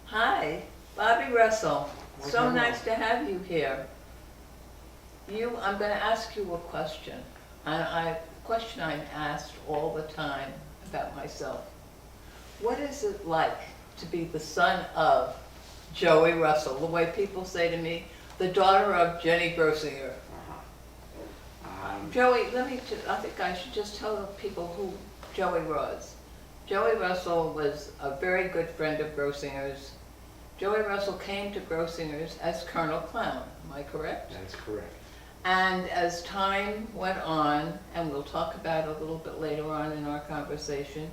Hi, Bobby Russell. Hi, So hello. nice to have you here. I'm going to ask you a question. Question I'm asked all the time about myself. What is it like to be the son of Joey Russell? The way people say to me, the daughter of Jenny Grossinger. Joey, I think I should just tell people who Joey was. Joey Russell was a very good friend of Grossingers. Joey Russell came to Grossingers as Colonel Clown, am I correct? That's correct. And as time went on, and we'll talk about it a little bit later on in our conversation,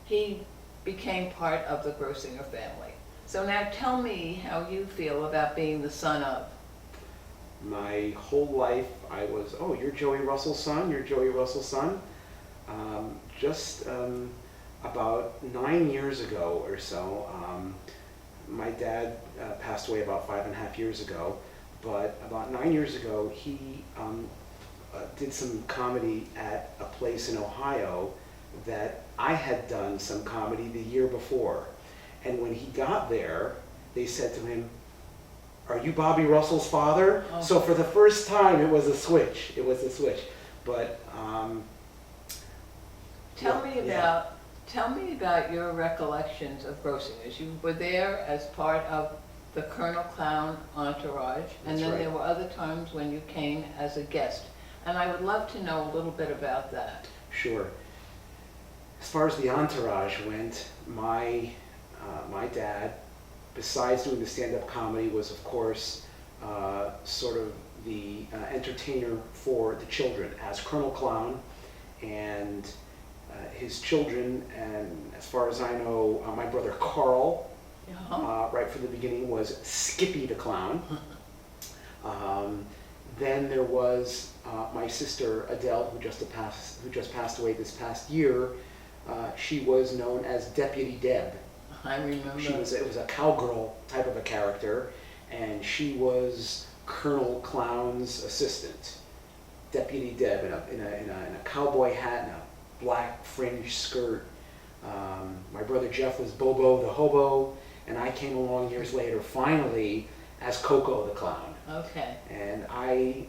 he became part of the Grossinger family. So now tell me how you feel about being the son of. My whole life I was, oh, you're Joey Russell's son, you're Joey Russell's son. Just about 9 years ago or so, my dad passed away about 5.5 years ago, but about 9 years ago he did some comedy at a place in Ohio that I had done some comedy the year before. And when he got there, they said to him, "Are you Bobby Russell's father?" Oh. So for the first time, it was a switch. It was a switch. But Tell me about your recollections of Grossingers. You were there as part of the Colonel Clown entourage, and That's then right. there were other times when you came as a guest. And I would love to know a little bit about that. sure. As far as the entourage went, my dad, besides doing the stand-up comedy, was of course sort of the entertainer for the children as Colonel Clown, and his children, and as far as I know, my brother Carl, right from the beginning, was Skippy the Clown. Then there was my sister Adele, who just passed away this past year. She was known as Deputy Deb. I remember. It was a cowgirl type of a character, and she was Colonel Clown's assistant, Deputy Deb, in a cowboy hat and a black fringe skirt. My brother Jeff was Bobo the hobo, and I came along years later, finally, as Coco the Clown. Okay. And I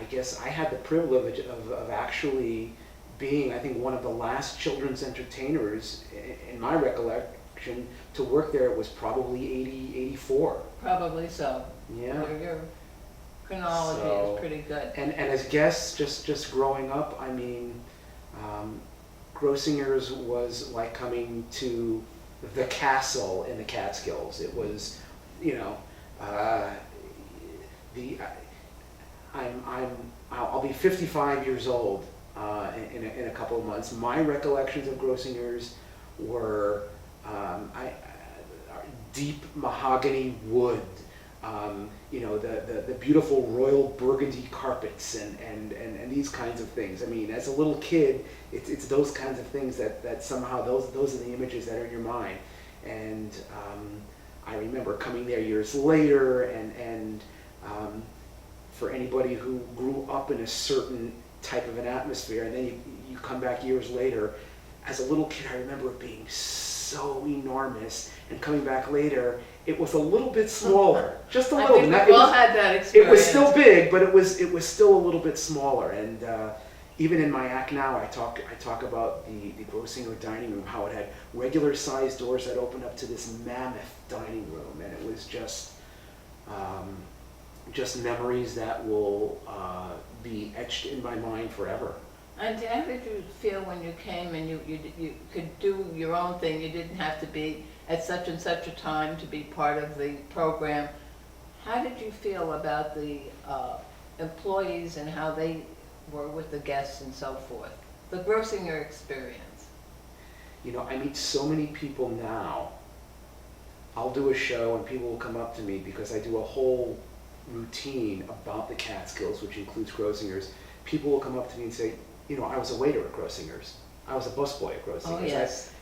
guess I had the privilege of actually being, I think, one of the last children's entertainers in my recollection to work there. It was probably 84. Probably so. Yeah. Your chronology is pretty good. And as guests, just growing up, I mean, Grossingers was like coming to the castle in the Catskills. It was, you know, I'll be 55 years old in a couple of months. My recollections of Grossingers were deep mahogany wood, you know, the beautiful royal burgundy carpets and these kinds of things. I mean, as a little kid, it's those kinds of things that somehow those are the images that are in your mind. And I remember coming there years later, and for anybody who grew up in a certain type of an atmosphere, and then you come back years later, as a little kid, I remember it being so enormous, and coming back later, it was a little bit smaller, just a little. I think we all had that experience. It was still big, but it was still a little bit smaller. And even in my act now, I talk about the Grossinger dining room, how it had regular sized doors that opened up to this mammoth dining room, and it was just memories that will be etched in my mind forever. And how did you feel when you came and you could do your own thing? You didn't have to be at such and such a time to be part of the program. How did you feel about the employees and how they were with the guests and so forth? The Grossinger experience. You know, I meet so many people now. I'll do a show and people will come up to me because I do a whole routine about the Catskills, which includes Grossingers. People will come up to me and say, you know, I was a waiter at Grossingers. I was a busboy at Grossingers. Oh, yes.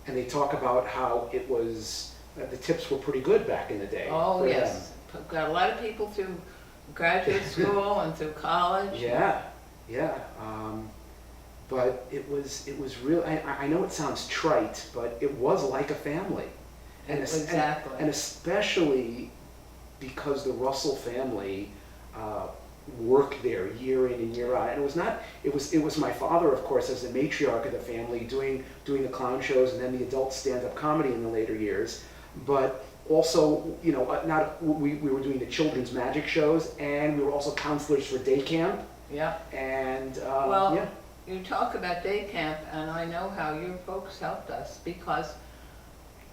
And they talk about how it was, the tips were pretty good back in the day. Oh, for yes. them. Got a lot of people through graduate school and through college. Yeah. but it was real. I know it sounds trite, but it was like a family. Exactly. And especially because the Russell family worked there year in and year out. And it was my father, of course, as the matriarch of the family, doing the clown shows and then the adult stand-up comedy in the later years. But also, we were doing the children's magic shows, and we were also counselors for day camp. Yeah. And Well, yeah. you talk about day camp, and I know how your folks helped us, because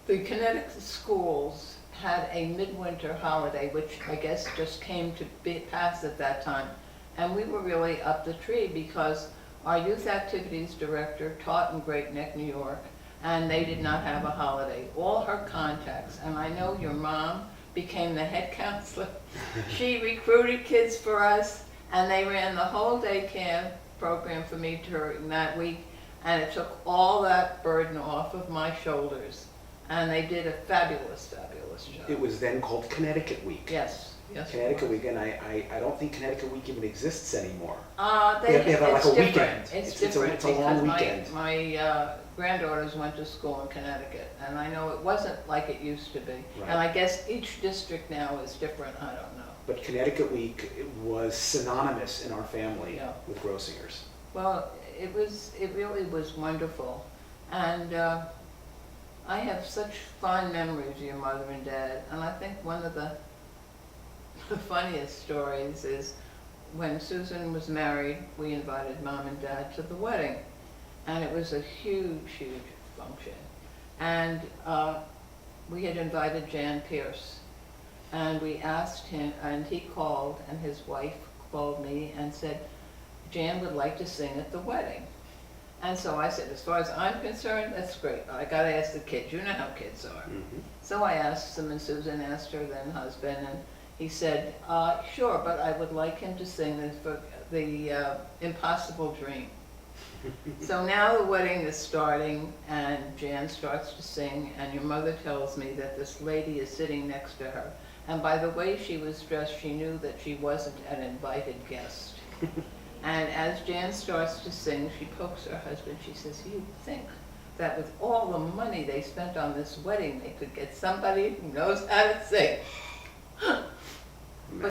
the Connecticut schools had a midwinter holiday, which I guess just came to be passed at that time. And we were really up the tree because our youth activities director taught in Great Neck, New York, and they did not have a holiday. All her contacts, and I know your mom became the head counselor. She recruited kids for us, and they ran the whole day camp program for me during that week, and it took all that burden off of my shoulders. And they did a fabulous, fabulous job. It was then called Connecticut Week. Yes, yes. Connecticut Week, and I don't think Connecticut Week even exists anymore. They have like a different. weekend. It's It's a different long because weekend. my granddaughters went to school in Connecticut, and I know it wasn't like it used to be. Right. And I guess each district now is different, I don't know. But Connecticut Week was synonymous in our family Yeah. with Grossingers. Well, it really was wonderful. And I have such fond memories of your mother and dad, and I think one of the funniest stories is when Susan was married, we invited mom and dad to the wedding, and it was a huge, huge function. And we had invited Jan Pierce, and we asked him, and he called, and his wife called me and said, Jan would like to sing at the wedding. And so I said, as far as I'm concerned, that's great, but I gotta ask the kids, you know how kids are. Mm-hmm. So I asked them, and Susan asked her then husband, and he said, sure, but I would like him to sing the Impossible Dream. So now the wedding is starting, and Jan starts to sing, and your mother tells me that this lady is sitting next to her. And by the way she was dressed, she knew that she wasn't an invited guest. And as Jan starts to sing, she pokes her husband. She says, you think that with all the money they spent on this wedding, they could get somebody who knows how to sing.